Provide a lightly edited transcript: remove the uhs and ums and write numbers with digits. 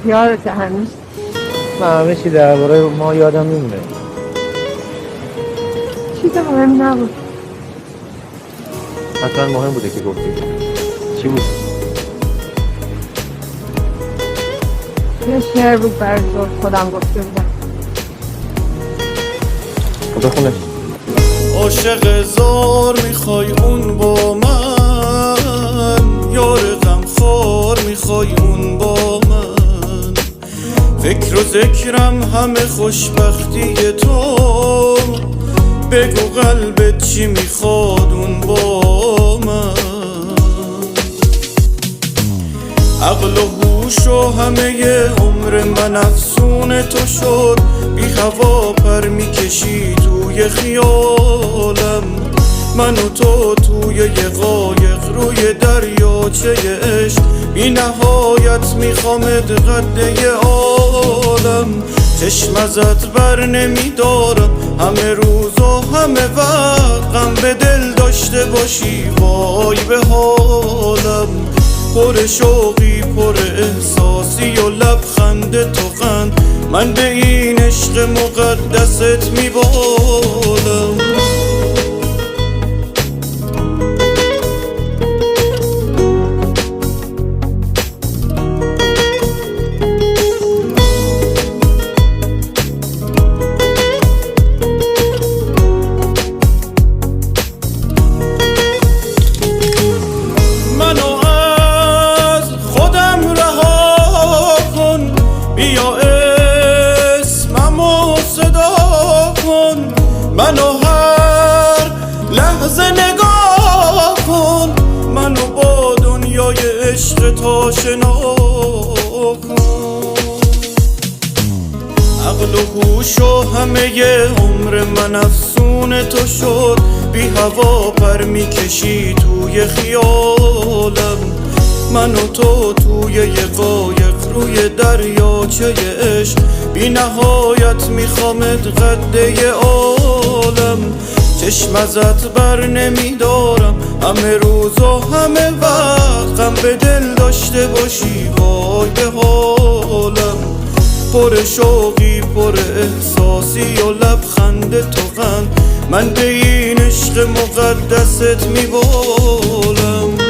یادته هنوز؟ من همه چی درباره ما یادم میمونه. چیز مهم نبود. حتما مهم بوده که گفتی. چی بود؟ یه شعر بود برای تو خودم گفته بودم. بخونش. عاشق زار میخوای اون با من، یار غمخوار میخوای اون با من، فکر و ذکرم همه خوشبختی تو، بگو قلبت چی میخواد اون با من. عقل و هوش و همه عمر من افسون تو شد، بی هوا پر میکشی توی خیالم، من و تو توی یه قایق روی دریاچه عشق، بی نهایت میخوامت قده عالم. چشم ازت بر نمیدارم همه روز و همه وقت، غم به دل داشته باشی وای به حالم. پر شوقی پر احساسی و لبخند تو قند، من به این عشق مقدست میبالم. منو از خودم رها کن، بیا اسممو صدا کن، منو هر لحظه نگاه کن، منو با دنیای عشق تا آشنا کن. عقل و هوش و همه عمر من افسون تو شد، بی هوا پر میکشی توی خیالم، من و تو توی یه قایق روی دریاچه عشق، بی نهایت میخوامت قده عالم. چشم ازت بر نمیدارم همه روز و همه وقت، غم به دل داشته باشی وای به حالم. پر شوقی پر احساسی و لبخند تو قند، من به این عشق مقدست میبالم.